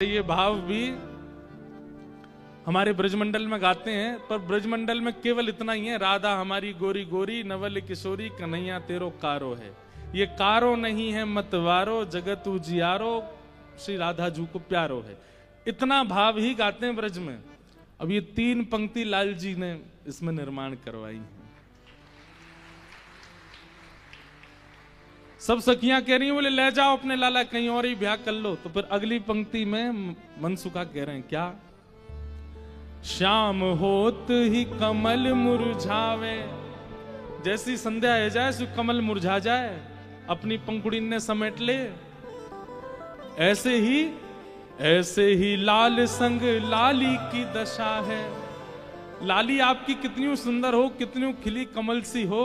ये भाव भी हमारे ब्रजमंडल में गाते हैं, पर ब्रजमंडल में केवल इतना ही है, राधा हमारी गोरी गोरी नवल किशोरी कन्हैया तेरो कारो है। ये कारो नहीं है मतवारो जगत उजियारो श्री राधा जू को प्यारो है। इतना भाव ही गाते हैं ब्रज में। अब ये 3 पंक्ति लाल जी ने इसमें निर्माण करवाई है। सब सखियां कह रही हैं, बोले ले जाओ अपने लाला कहीं और ही ब्याह कर लो। तो फिर अगली पंक्ति में मनसुखा कह रहे हैं क्या, श्याम होत ही कमल मुरझावे, जैसी संध्या है जाए सो कमल मुरझा जाए, अपनी पंखुड़ी ने समेट ले, ऐसे ही लाल संग लाली की दशा है। लाली आपकी कितनी सुंदर हो, कितनी खिली कमल सी हो,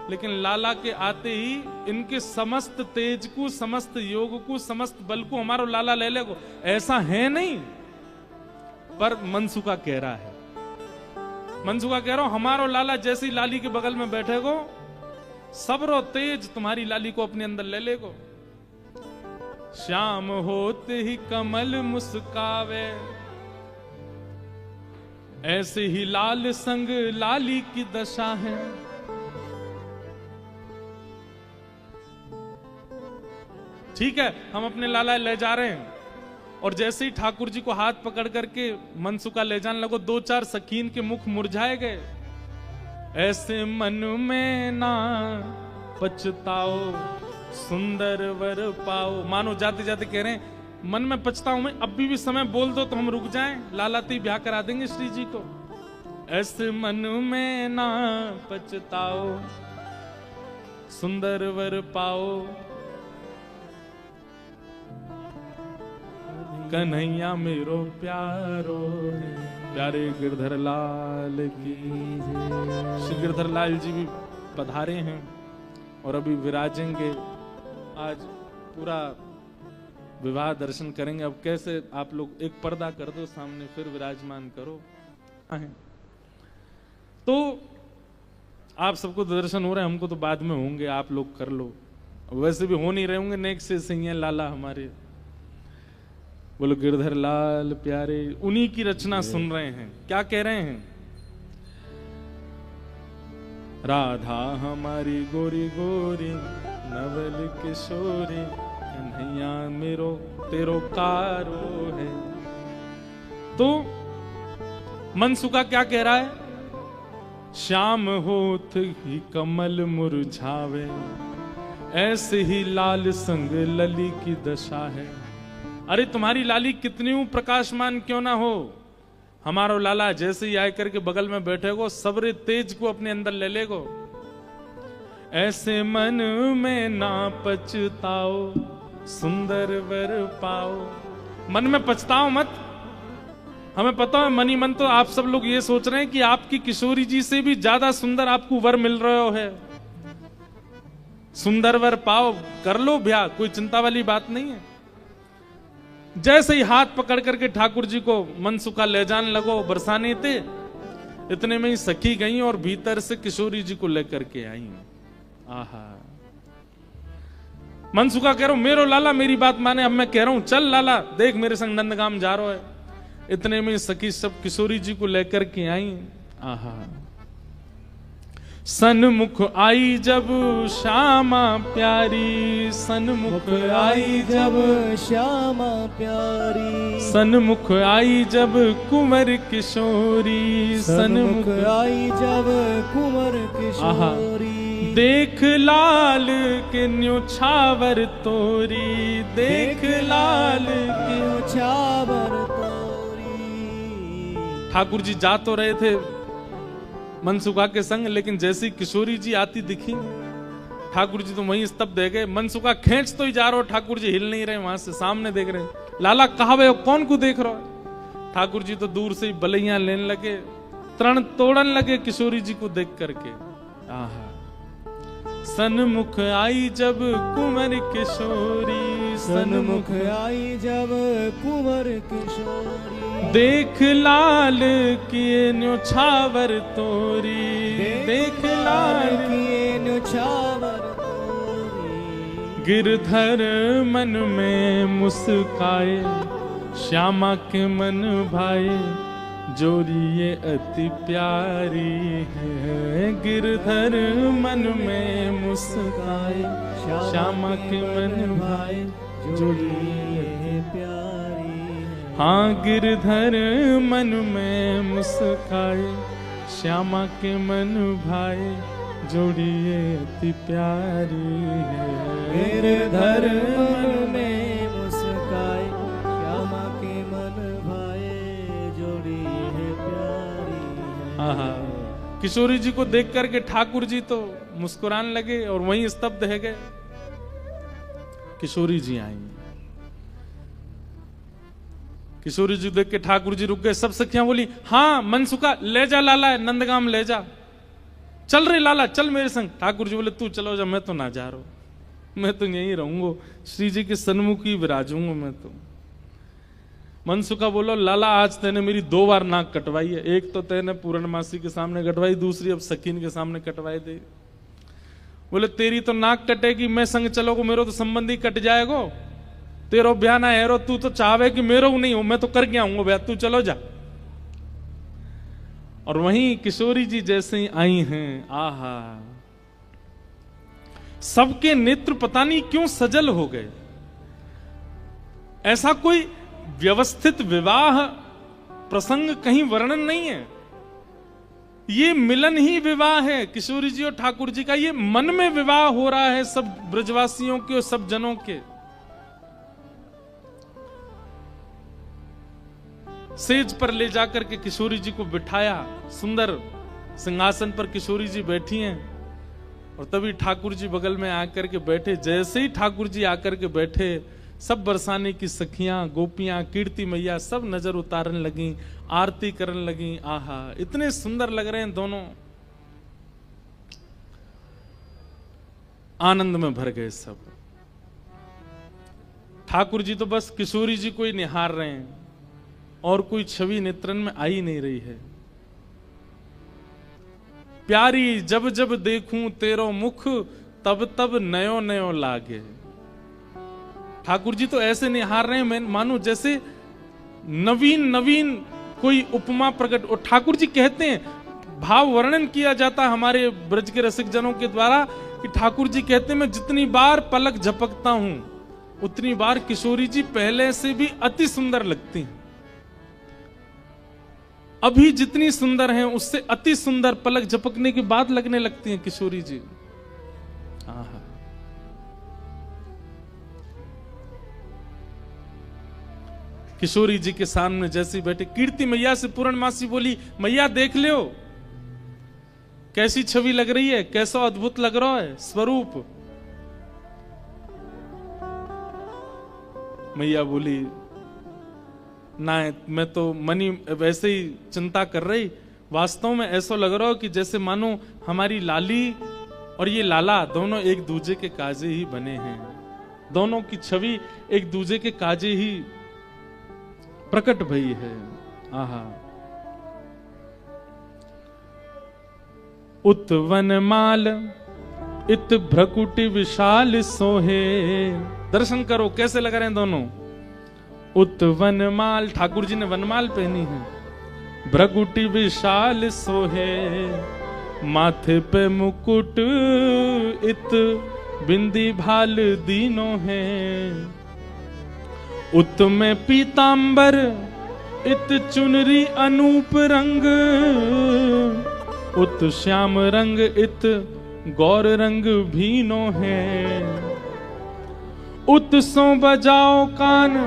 लेकिन लाला के आते ही इनके समस्त तेज को, समस्त योग को, समस्त बल को हमारो लाला ले लेगो, ऐसा है नहीं। पर मनसुखा कह रहा है, मनसुखा कह रहा हूं हमारो लाला जैसी लाली के बगल में बैठेगो, सबरो तेज तुम्हारी लाली को अपने अंदर ले लेगो। श्याम होते ही कमल मुस्कावे, ऐसे ही लाल संग लाली की दशा है। ठीक है, हम अपने लाला ले जा रहे हैं, और जैसे ही ठाकुर जी को हाथ पकड़ करके मनसुखा ले जाने लगो, 2-4 सकीन के मुख मुरझाए गए। ऐसे मन में ना पछताओ सुंदर वर पाओ। मानो जाते जाते कह रहे हैं मन में पछताऊं मैं, अभी भी समय बोल दो तो हम रुक जाएं, लाला तो ब्याह करा देंगे श्री जी को। ऐसे मन में ना पछताओ सुंदर वर पाओ, कन्हैया मेरो प्यारो है। प्यारे गिरधर लाल की जय। श्री गिरधर लाल जी भी पधारे हैं और अभी विराजेंगे। आज पूरा विवाह दर्शन करेंगे। अब कैसे आप लोग एक पर्दा कर दो सामने, फिर विराजमान करो। तो आप सबको दर्शन हो रहे हैं, हमको तो बाद में होंगे, आप लोग कर लो। वैसे भी हो नहीं रहे होंगे, नेक से सिंह लाला हमारे। बोलो गिरधर लाल प्यारे, उन्हीं की रचना सुन रहे हैं। क्या कह रहे हैं, राधा हमारी गोरी गोरी नवल किशोरी कन्हैया मेरो तेरो कारो है। तो मनसुखा क्या कह रहा है, श्याम होत ही कमल मुरझावे, ऐसे ही लाल संग लली की दशा है। अरे तुम्हारी लाली कितनी प्रकाशमान क्यों ना हो, हमारो लाला जैसे ही आए करके बगल में बैठेगो, सबरे तेज को अपने अंदर ले लेगो। ऐसे मन में ना पछताओ सुंदर वर पाओ। मन में पछताओ मत। हमें पता है मन ही मन तो आप सब लोग ये सोच रहे हैं कि आपकी किशोरी जी से भी ज्यादा सुंदर आपको वर मिल रहा है। सुंदर वर पाओ, कर लो ब्याह, कोई चिंता वाली बात नहीं है। जैसे ही हाथ पकड़ करके ठाकुर जी को मनसुखा ले जाने लगो, बरसाने थे, इतने में ही सखी गई और भीतर से किशोरी जी को लेकर के आई। आहा, मनसुखा कह रहा हूं मेरो लाला मेरी बात माने, अब मैं कह रहा हूं चल लाला देख मेरे संग नंदगाम जा रहा है। इतने में सखी सब किशोरी जी को लेकर के आई। आहा, सन्मुख आई जब श्यामा प्यारी, सन्मुख आई जब श्यामा प्यारी, सन्मुख आई जब कुंवर किशोरी, सन्मुख आई जब कुंवर किशोरी। देख लाल के न्योछावर तोरी, देख लाल के न्योछावर तोरी। ठाकुर जी जा तो रहे थे मनसुखा के संग, लेकिन जैसी किशोरी जी आती दिखी, ठाकुर जी तो वहीं स्तब्ध रह गए। मनसुखा खींच तो ही जा रहा हो, ठाकुर जी हिल नहीं रहे, वहां से सामने देख रहे। लाला कहा वे कौन को देख रहा है। ठाकुर जी तो दूर से ही बलैया लेने लगे, तरण तोड़न लगे किशोरी जी को देख करके। आहा, सन्मुख आई जब कुंवर किशोरी, सन्मुख आई जब कुंवर किशोरी। देख लाल किए न्योछावर तोरी, देख लाल किए न्योछावर तोरी। गिरधर मन में मुस्काए, श्यामा के मन भाए जोड़ी ये अति प्यारी है। गिरधर मन में मुस्काए श्यामा के मन भाए जोड़ी ये प्यारी है। हाँ गिरधर मन में मुस्काए श्यामा के मन भाए जोड़ी ये अति प्यारी है। गिरधर मन में मुस्काए श्यामा के मन भाए जोड़ी है प्यारी है। आहा, किशोरी जी को देख करके ठाकुर जी तो मुस्कुराने लगे और वहीं स्तब्ध है गए। किशोरी जी आई, किशोरी जी देख के ठाकुर जी रुक गए। सब सखियां बोली हाँ मनसुखा ले जा लाला नंदगाम ले जा, चल रे लाला चल मेरे संग। ठाकुर जी बोले तू चलो जा, मैं तो ना जा रहा हूं, मैं तो यहीं रहूंगा, श्री जी के सन्मुख ही विराजूंगा मैं तो। मनसुखा बोलो लाला आज तेने मेरी 2 बार नाक कटवाई है, एक तो तेने पूर्णमासी के सामने कटवाई, दूसरी अब सकीन के सामने कटवाई दे। बोले तेरी तो नाक कटेगी, मैं संग चलोगो मेरो तो संबंधी कट जाएगो, तेरो ब्याह ना है रो, तू तो चाहे कि मेरो नहीं हो, मैं तो करके आऊंगा ब्याह, तू चलो जा। और वहीं किशोरी जी जैसे ही आई हैं, आहा सबके नेत्र पता नहीं क्यों सजल हो गए। ऐसा कोई व्यवस्थित विवाह प्रसंग कहीं वर्णन नहीं है, ये मिलन ही विवाह है किशोरी जी और ठाकुर जी का। ये मन में विवाह हो रहा है सब ब्रजवासियों के और सब जनों के। सेज पर ले जाकर के किशोरी जी को बिठाया, सुंदर सिंहासन पर किशोरी जी बैठी हैं और तभी ठाकुर जी बगल में आकर के बैठे। जैसे ही ठाकुर जी आकर के बैठे, सब बरसाने की सखियां, गोपियां, कीर्ति मैया सब नजर उतारने लगी, आरती करने लगी। आहा इतने सुंदर लग रहे हैं दोनों, आनंद में भर गए सब। ठाकुर जी तो बस किशोरी जी को ही निहार रहे हैं और कोई छवि नेत्रन में आ ही नहीं रही है। प्यारी जब जब देखूं तेरो मुख, तब तब नयो नयो लागे। ठाकुर जी तो ऐसे निहार रहे हैं, मैं मानो जैसे नवीन नवीन कोई उपमा प्रकट। और ठाकुर जी कहते हैं, भाव वर्णन किया जाता है हमारे ब्रज के रसिक जनों के द्वारा कि ठाकुर जी कहते हैं मैं जितनी बार पलक झपकता हूं उतनी बार किशोरी जी पहले से भी अति सुंदर लगती हैं। अभी जितनी सुंदर हैं उससे अति सुंदर पलक झपकने के बाद लगने लगती हैं किशोरी जी। आहा किशोरी जी के सामने जैसे बैठे, कीर्ति मैया से पूर्णमासी बोली मैया देख लो कैसी छवि लग रही है, कैसा अद्भुत लग रहा है स्वरूप। मैया बोली ना मैं तो मनी वैसे ही चिंता कर रही, वास्तव में ऐसा लग रहा हो कि जैसे मानो हमारी लाली और ये लाला दोनों एक दूजे के काजे ही बने हैं, दोनों की छवि एक दूजे के काजे ही प्रकट भई है। आहा उत वनमाल इत भ्रकुटि विशाल सोहे। दर्शन करो कैसे लग रहे हैं दोनों। उत वनमाल, ठाकुर जी ने वनमाल पहनी है, भ्रकुटि विशाल सोहे, माथे पे मुकुट इत बिंदी भाल दीनो है। उत में पीतांबर इत चुनरी अनूप रंग, उत श्याम रंग इत गौर रंग भीनो है। उत सो बजाओ कान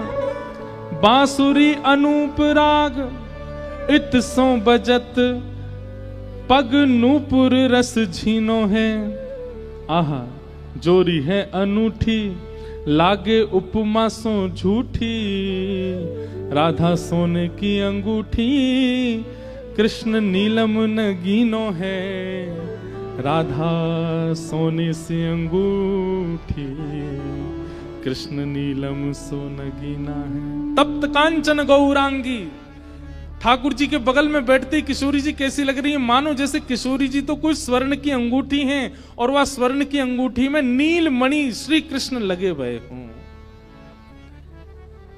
बांसुरी अनूप राग, इत सो बजत पग नूपुर रस झीनो है। आहा जोरी है अनूठी लागे उपमा सो झूठी, राधा सोने की अंगूठी कृष्ण नीलम नगीनो है। राधा सोने से अंगूठी कृष्ण नीलम सो नगीना है। तप्त कांचन गौरांगी, ठाकुर जी के बगल में बैठती किशोरी जी कैसी लग रही है, मानो जैसे किशोरी जी तो कुछ स्वर्ण की अंगूठी हैं और वह स्वर्ण की अंगूठी में नील मणि श्री कृष्ण लगे हुए हों।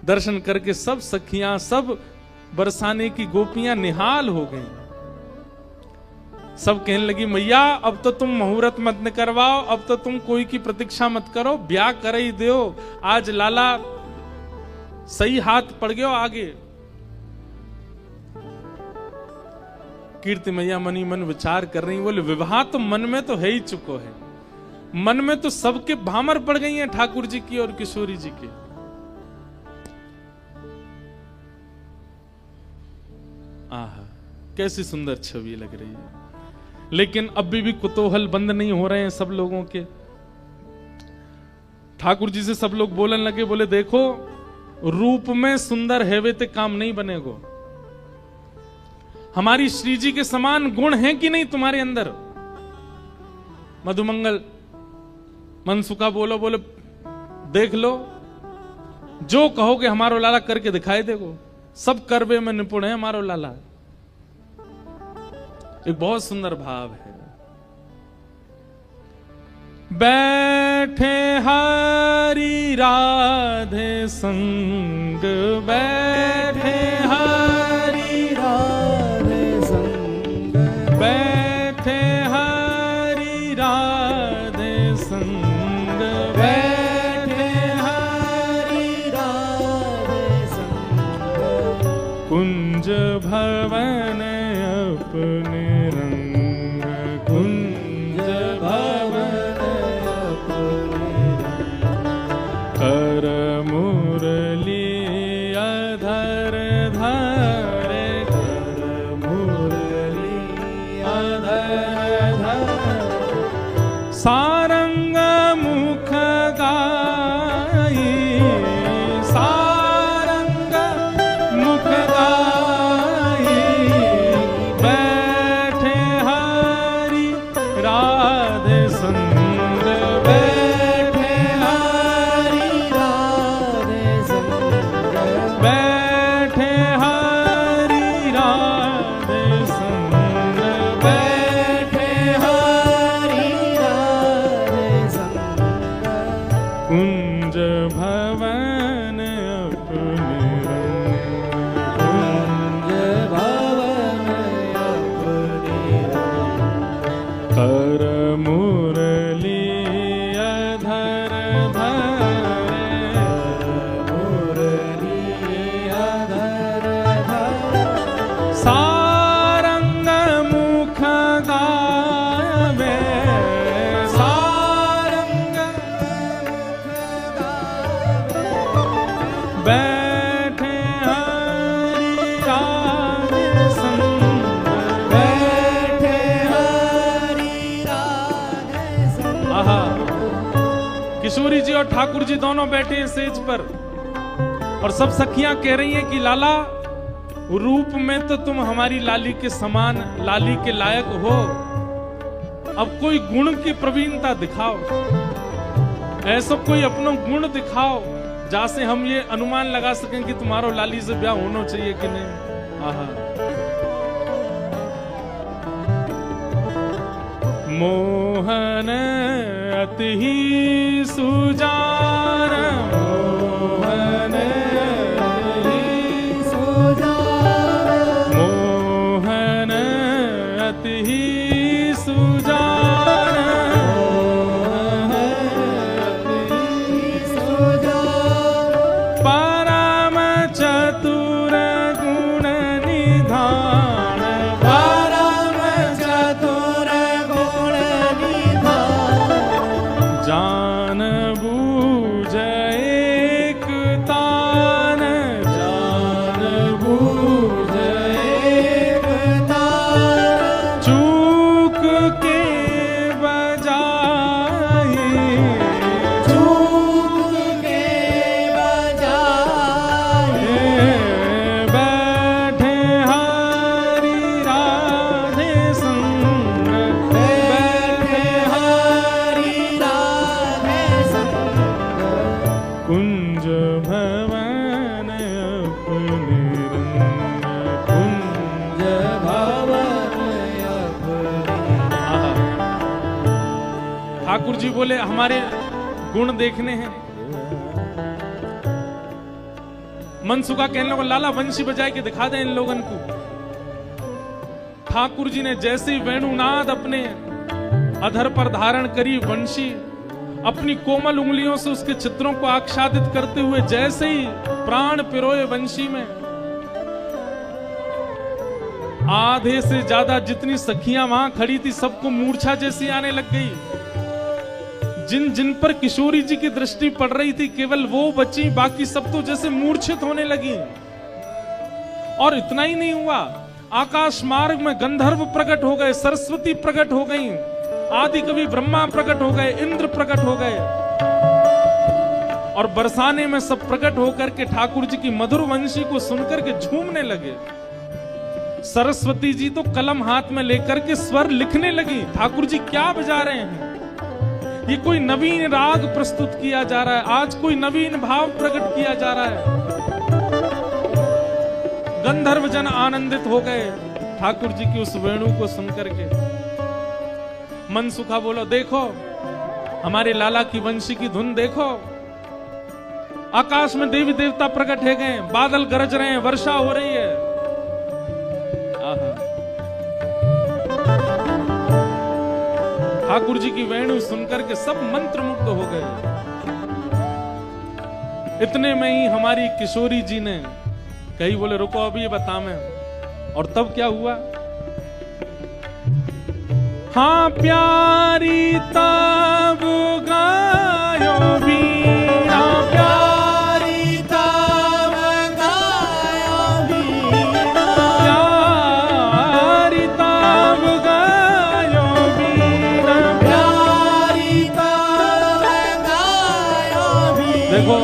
दर्शन करके सब सखियां, सब बरसाने की गोपियां निहाल हो गईं। सब कहने लगी मैया अब तो तुम मुहूर्त मत न करवाओ, अब तो तुम कोई की प्रतीक्षा मत करो, ब्याह कर ही दो। आज लाला सही हाथ पड़ गयो आगे। कीर्ति मैया मनी मन विचार कर रही, बोले विवाह तो मन में तो है ही चुको है, मन में तो सबके भामर पड़ गई हैं ठाकुर जी की और किशोरी जी की। आहा कैसी सुंदर छवि लग रही है, लेकिन अभी भी कुतूहल बंद नहीं हो रहे हैं सब लोगों के। ठाकुर जी से सब लोग बोलने लगे, बोले देखो रूप में सुंदर है वे ते काम नहीं बनेगो, हमारी श्री जी के समान गुण हैं कि नहीं तुम्हारे अंदर। मधुमंगल मनसुखा बोलो, बोले देख लो जो कहोगे हमारो लाला करके दिखाई देगो, सब करवे में निपुण है हमारो लाला। एक बहुत सुंदर भाव है। बैठे हरि राधे संग, बैठे हरि राधे संग, बैठे हरि राधे संग, बैठे हरि राधे संग, कुंज भवन अपने रंग, कुंज भवन अपने कर मुरली अधर धारे, कर मुरली अधर धारे, सारंग मुख गाई, सारंग मुख गाई, बैठे हरि राधे संग, बैठे हरि राधे संग, बैठे हरि राधे संग, बैठे हरि राधे संग, कुंज भवन अपने रंग, कुंज भवन अपने रंग, कर मुरली अधर धारे, मुरली अधर धारे, सारंग मुख गावे, सारंग मुख गावे, बैठे हरि राधे संग, बैठे हरि राधे संग। आहा किशोरी जी और ठाकुर जी दोनों बैठे हैं सेज पर, और सब सखियां कह रही हैं कि लाला रूप में तो तुम हमारी लाली के समान, लाली के लायक हो, अब कोई गुण की प्रवीणता दिखाओ, ऐसा कोई अपना गुण दिखाओ जहां हम ये अनुमान लगा सकें कि तुम्हारो लाली से ब्याह होना चाहिए कि नहीं। आहा मोहन अति ही सुजान, मोहन अति ही सुजान, मोहन अति ही सुजान, परम चतुर गुण निधान, परम चतुर गुण निधान, जान बूझ एक तान, जान बूझ एक तान, चूक के बजाई, चूक के बजाए, बैठे हरि राधे संग, बैठे हरि राधे संग, कुंज भवन अपने रंग, कुंज भवन अपने। आहा। ठाकुर जी बोले हमारे गुण देखने हैं। मनसुखा कहने लगा लाला वंशी बजाए के दिखा दे इन लोगन को। ठाकुर जी ने जैसे ही वेणुनाद अपने अधर पर धारण करी, वंशी अपनी कोमल उंगलियों से उसके चित्रों को आच्छादित करते हुए जैसे ही प्राण पिरोए वंशी में, आधे से ज्यादा जितनी सखियां वहां खड़ी थी सबको मूर्छा जैसी आने लग गई। जिन जिन पर किशोरी जी की दृष्टि पड़ रही थी केवल वो बची, बाकी सब तो जैसे मूर्छित होने लगी। और इतना ही नहीं हुआ, आकाश मार्ग में गंधर्व प्रकट हो गए, सरस्वती प्रकट हो गई, आदि कवि ब्रह्मा प्रकट हो गए, इंद्र प्रकट हो गए। और बरसाने में सब प्रकट होकर के ठाकुर जी की मधुर वंशी को सुनकर के झूमने लगे। सरस्वती जी तो कलम हाथ में लेकर के स्वर लिखने लगी। ठाकुर जी क्या बजा रहे हैं? ये कोई नवीन राग प्रस्तुत किया जा रहा है, आज कोई नवीन भाव प्रकट किया जा रहा है। गंधर्व जन आनंदित हो गए ठाकुर जी की उस वेणु को सुनकर के। मनसुखा बोलो देखो हमारे लाला की वंशी की धुन देखो। आकाश में देवी देवता प्रकट है गए, बादल गरज रहे हैं, वर्षा हो रही है। ठाकुर जी की वेणु सुनकर के सब मंत्रमुग्ध हो गए। इतने में ही हमारी किशोरी जी ने कही, बोले रुको अभी ये बता मैं। और तब क्या हुआ? हाँ प्यारी तब गायो वीणा, प्यारी तब गायो वीणा, प्यारी तब गायो वीणा, प्यारी तब गायो वीणा। देखो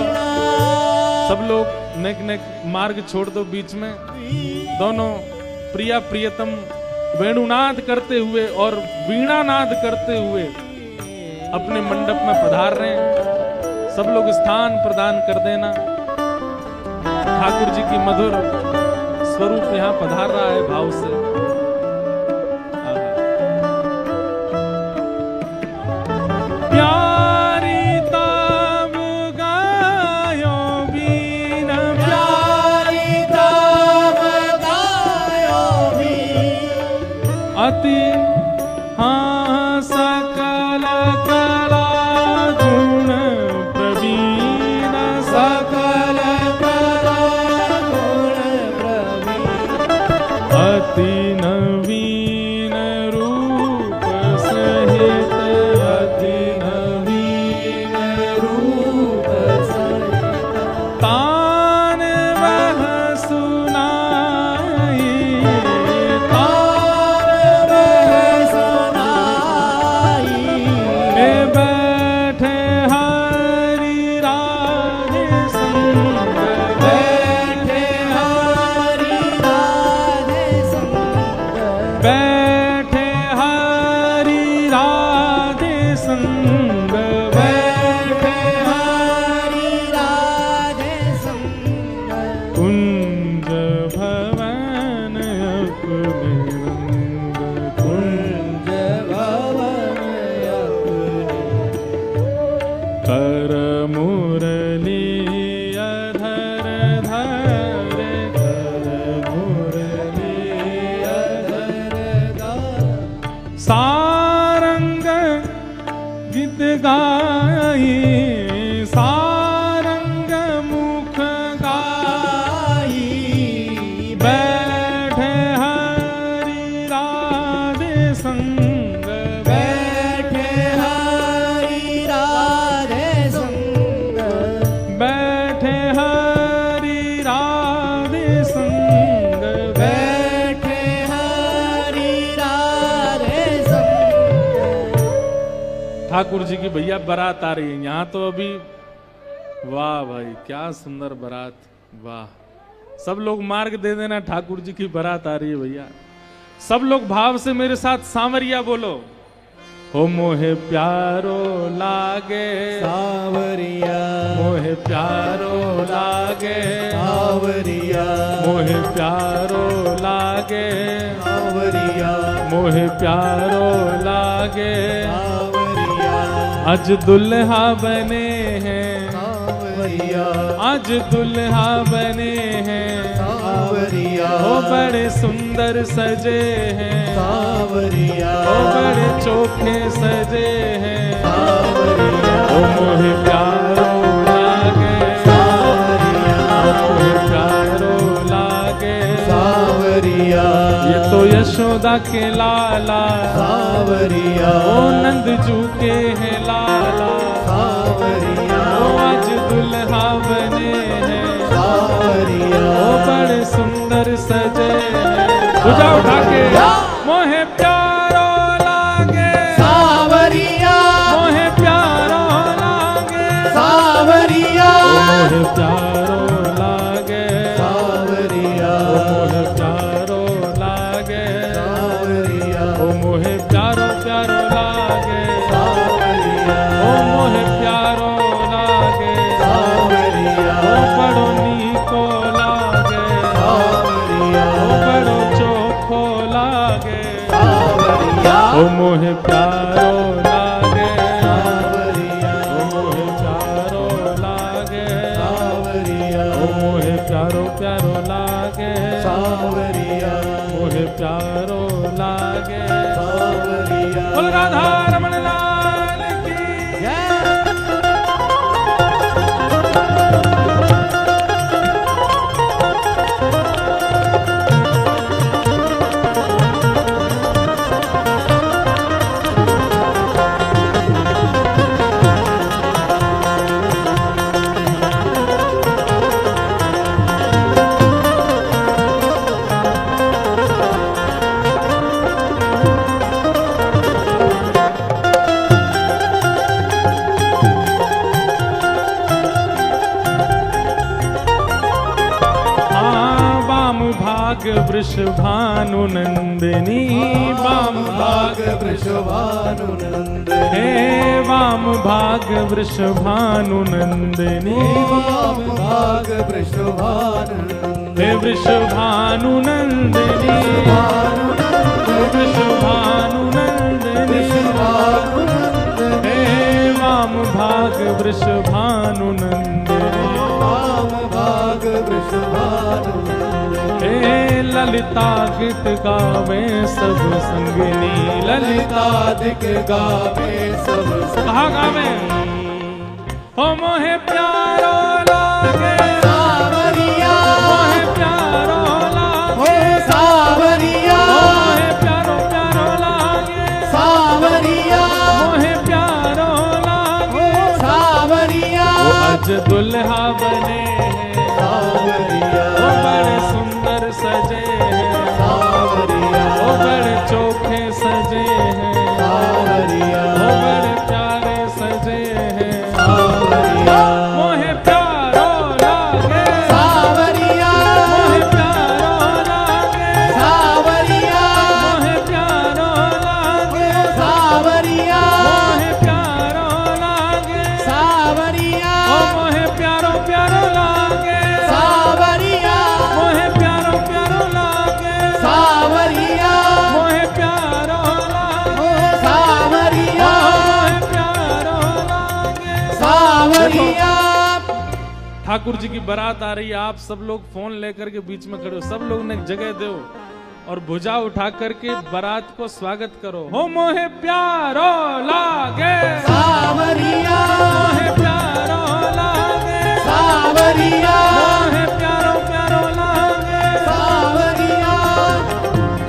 सब लोग नेक नेक मार्ग छोड़ दो, बीच में दोनों प्रिया प्रियतम वेणुनाद करते हुए और वीणानाद करते हुए अपने मंडप में पधार रहे हैं। सब लोग स्थान प्रदान कर देना। ठाकुर जी की मधुर स्वरूप यहाँ पधार रहा है भाव से। प्यारी तब गायो वीणा, प्यारी तब गायो वीणा, अति हाँ सकल कला गुण प्रवीण, सकल कला गुण प्रवीण, अति नवीन रूप सहित, अति नवीन रूप सहित, तान वह सुनाई, तान वह सुनाई, ए बैठे हरि राधे संग, बैठे हरि राधे संग, बैठे हरि राधे संग, बैठे हरि राधे संग, कुंज भवन अपने रंग, कुंज भवन अपने, कर मुरली अधर धरे, कर मुरली अधर धर, सारंग गीत गाई, सारंग मुख गाई, बैठे हरि राधे संग, बैठे हरि राधे संग, बैठे हरि राधे संग, बैठे हरि राधे संग। ठाकुर जी की भैया बारात आ रही है यहाँ तो अभी। वाह भाई क्या सुंदर बारात, वाह। सब लोग मार्ग दे देना, ठाकुर जी की बारात आ रही है भैया। सब लोग भाव से मेरे साथ सांवरिया बोलो। हो मोहे प्यारो लागे, सांवरिया, मोहे प्यारो लागे, सांवरिया, मोहे प्यारो लागे, सांवरिया, मोहे प्यारो लागे, सांवरिया, अज दुल्हा बने हैं, सावरिया आज दुल्हा बने हैं सावरिया ओ बड़े सुंदर सजे हैं सावरिया ओ बड़े चोखे सजे हैं सावरिया ओ मोहे प्यारो लागे सावरिया मोहे प्यारो लागे सावरिया ये तो यशोदा के लाला सावरिया ओ नंद जू के हैं लाला सावरिया ओ आज दुल्हा बने हैं सावरिया ओ बड़े सुंदर सजे हैं पूजा उठा के मोहे प्यारो लागे सावरिया मोहे प्यारो लागे सावरिया मोहे प्यारो लागे सावरिया मोहे प्यारो लागे सावरिया ओ मोहे प्यारो प्यारो लागे सावरिया ओ मोहे प्यारो लागे सावरिया ओ बड़ो नीको लागे सावरिया ओ बड़ो चोखो लागे सावरिया ओ मोहे प्यारो लागे सावरिया ओ मोहे प्यारो लागे सावरिया ओ मोहे प्यारो प्यारो लागे सावरिया मोहे प्यारो लागे सावरिया बोल राधा रमण लाल की भाग वृषभानु नंदिनी वाम भाग वृषभानु हे वाम भाग वृषभानु नंदिनी वाम भाग वृषभानु हे वृषभानु नंदिनी वृषभानु नंदिनी हे वाम भाग वृषभानु नंदिनी वाम भाग वृषभानु हे ललिता गीत गावे सब संगिनी ललिता दिक गावे सब कहा गावे हो मोहे प्यारो लागे सावरिया मोहे प्यारो लागे हो सावरिया मोहे प्यारो प्यारो लागे सावरिया मोहे प्यारो लागे सावरिया आज दुल्हा बने हैं सावरिया वो बड़े सुंदर सजे हैं सावरिया वो बड़े चोखे सजे हैं सावरिया वो बड़े प्यारे सजे हैं सावरिया मोहे प्यारो लागे सावरिया मोहे प्यारो लागे सावरिया मोहे प्यारो लागे सावरिया मोहे प्यारो लागे सावरिया ओ मोहे प्यारो प्यारो लागे सावरिया मोहे प्यारो प्यारो लागे सावरिया मोहे प्यारो लागे सावरिया मोहे प्यारो लागे सावरिया ठाकुर जी की बारात आ रही है, आप सब लोग फोन लेकर के बीच में खड़े हो, सब लोग ने जगह दो और भुजा उठा करके बारात को स्वागत करो। हो मोहे प्यारो लागे सावरिया मोहे प्यारो लागे सावरिया मोहे प्यारो प्यारो लागे सावरिया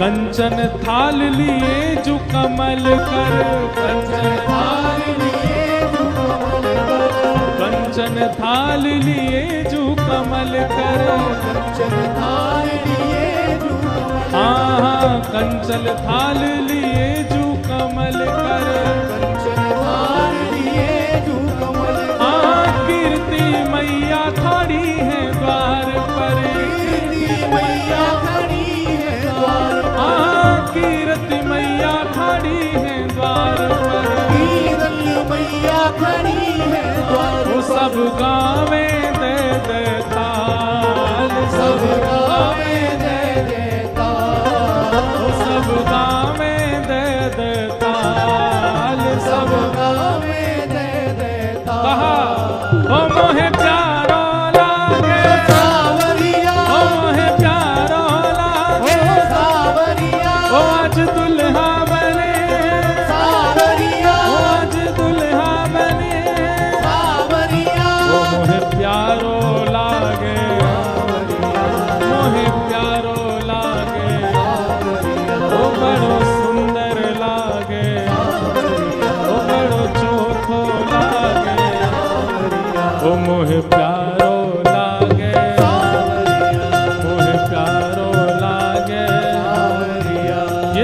कंचन थाल लिए जो कमल कर कंचन थाल लिए जो कमल कर कंचन थाल लिए जो कमल कर कंचन थाल लिए जो कमल हाँ कंचन थाल लिए जो कमल कर कंचन थाल लिए जो कमल हाँ कीर्ति मैया खड़ी है द्वार पर कीर्ति मैया खड़ी है द्वार हाँ कीर्ति मैया खड़ी है द्वार पर कीर्ति मैया खड़ी है द्वार वो सब गावे दे दे ताल सब गावे दे देता वो सब गावे दे दे ताल सब गावे दे देता कहा ओ मोहे प्यार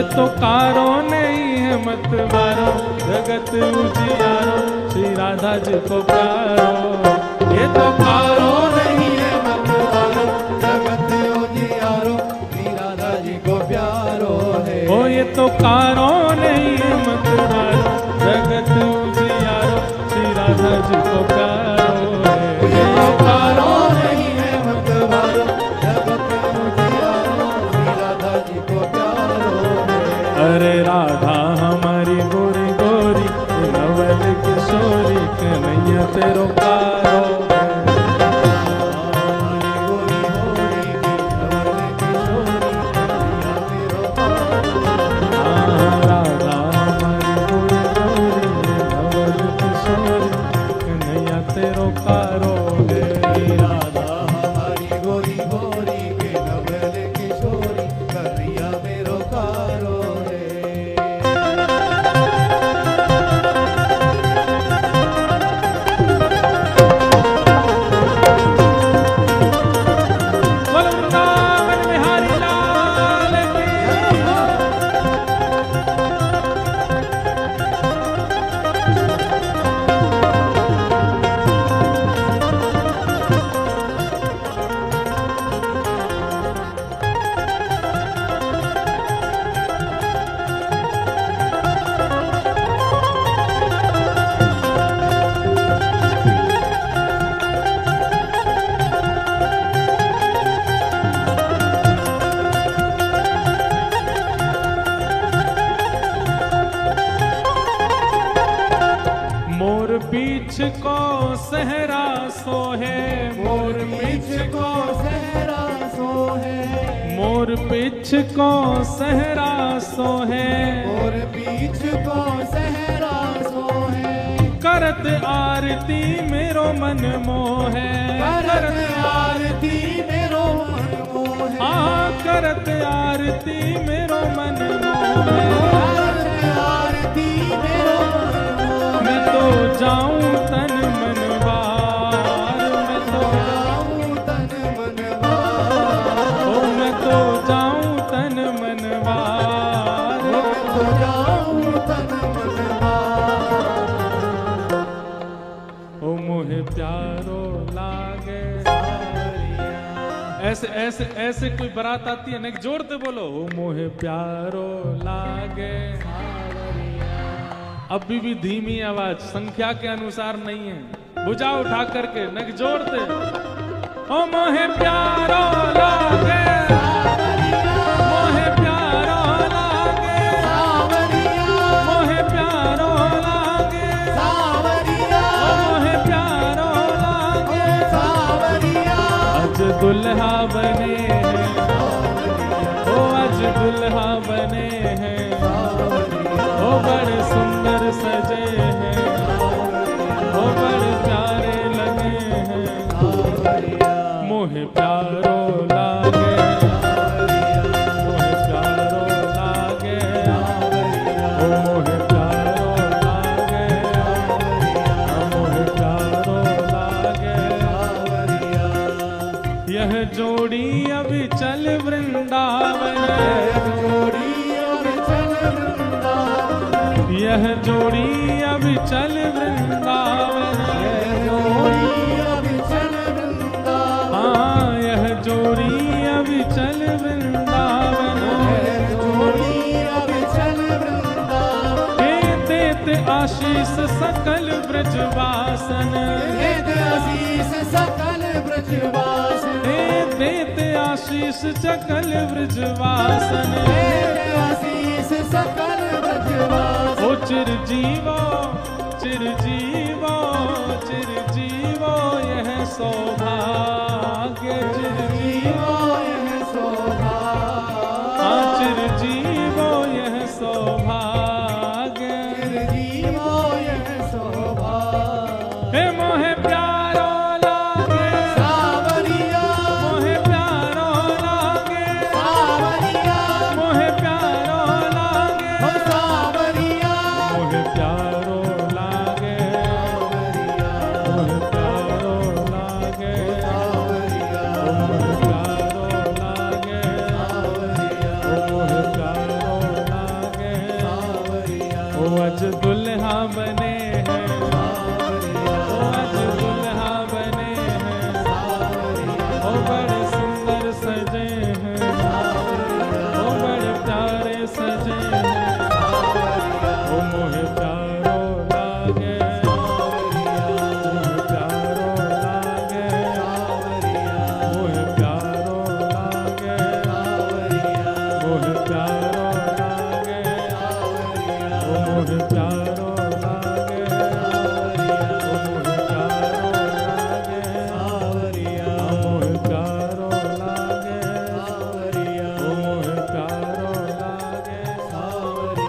तो कारो नहीं है मतवारो, जगत उजियारो श्री राधा जी को प्यारो। ये तो कारो नहीं है मतवारो, जगत उजियारो श्री राधा जी को प्यारो है। ओ ये तो कारो नहीं है मतवारो, जगत उजियारो श्री राधा जी को प्यारो है। ये तो कारो नहीं है मतवारो, जगत उजियारो श्री राधा जी को प्यारो है। अरे राधा हमारी गोरी गोरी, नवल किशोरी, कन्हैया तेरो कारो है। हमारी गोरी गोरी की नवल किशोरी, कन्हैया तेरो कारो है। हाँ, राधा हमारी गोरी गोरी, नवल किशोरी, कन्हैया तेरो कारो है। राधा हमारी गोरी गोरी के नवल किशोरी, कन्हैया मेरो कारो है। बोल वृंदावन बिहारी लाल की। मोर पीछ को सहरा सोहे, मोर पीछ को सहरा सोहे, मोर पीछ को सहरा सोहे, मोर पीछ को सहरा सोहे। करत आरती मेरो मन मोहे, करत आरती मेरो मन मोहे, हाँ करत आरती मेरो मन मोहे। करत आरती मेरो मन मोहे। मैं तो जाऊं तन मन बार, मैं तो जाऊं तन मन बार, ओ मैं तो जाऊं तन मन बार। तो जाऊं तन मन बार। ओ मोहे प्यारो लागे। ऐसे ऐसे ऐसे कोई बारात आती है ना, एक जोर से बोलो, ओ मोहे प्यारो लागे। अभी भी धीमी आवाज, संख्या के अनुसार नहीं है, भुजा उठा करके नक जोर से। ओ मोहे प्यारो लागे, मोहे प्यारो लागे, मोहे प्यारो लागे, ओ मोहे प्यारो लागे। आज दुल्हा बने हैं, ओ आज दुल्हा बने हैं, ओ बड़े सुंदर सजे हैं, ओ बड़े प्यारे लगे हैं। मोहे प्यारो लागे, मोहे प्यारो लागे, ओ मोहे प्यारो लागे, मोहे प्यारो लागे। यह जोड़ी अभी चल वृंदावन, यह जोड़ी अभी चल वृंदावन, हाँ यह जोड़ी अभी चल वृंदावन। हे देते आशीष सकल ब्रजवासन, सकल ब्रजवासन, हे देते आशीष सकल ब्रजवासन। आशीष सकल ब्रजवासन। ओ चिरजीवो चिरजीवो चिरजीवो यह सौभाग्य, चिरजीवो यह सौभाग्य, हाँ चिरजीवो यह सौभाग्य। चिरजीवो यह सौभाग्य। हे मोहे प्यारो लागे, सावरिया, मोहे प्यारो लागे, सावरिया, मोहे प्यारो लागे, हो सावरिया, मोहे प्यारो लागे, मोहे प्यारो लागे। बने हैं, ओ आज दुल्हा बने हैं, ओ बड़े सुंदर सजे हैं, ओ बड़े प्यारे सजे हैं, ओ मोहे प्यारो लागे, मोहे प्यारो लागे, मोहे प्यारो लागे, मोहे प्यारो लागे, ओ मोहे प्यारो लागे, ओ मोहे प्यारो लागे, मोहे प्यारो लागे, ओ मोहे प्यारो लागे।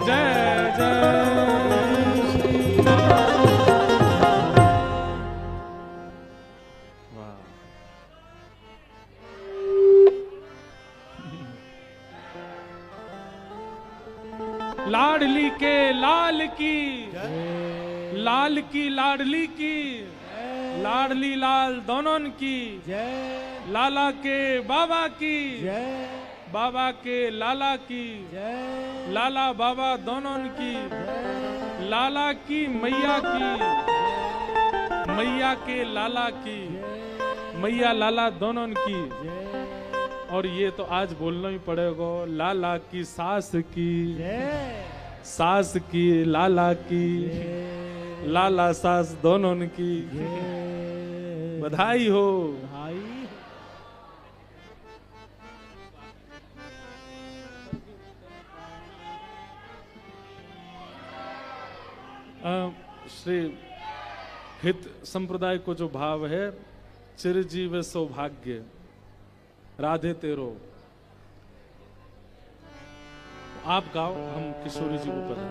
जय जय श्री राम। वाह। लाडली के लाल की, लाल की लाडली की, लाडली लाल दोनों की, जय लाला के बाबा की, जय बाबा के लाला की, जय लाला बाबा दोनों की, लाला की मैया की, मैया के लाला की, मैया लाला दोनों की। और ये तो आज बोलना ही पड़ेगा, लाला की सास की, जय सास की लाला की, लाला सास दोनों की बधाई हो। भाई श्री हित संप्रदाय को जो भाव है, चिरजीव सौभाग्य राधे तेरो, आप गाओ, हम किशोरी जी को पढ़ा।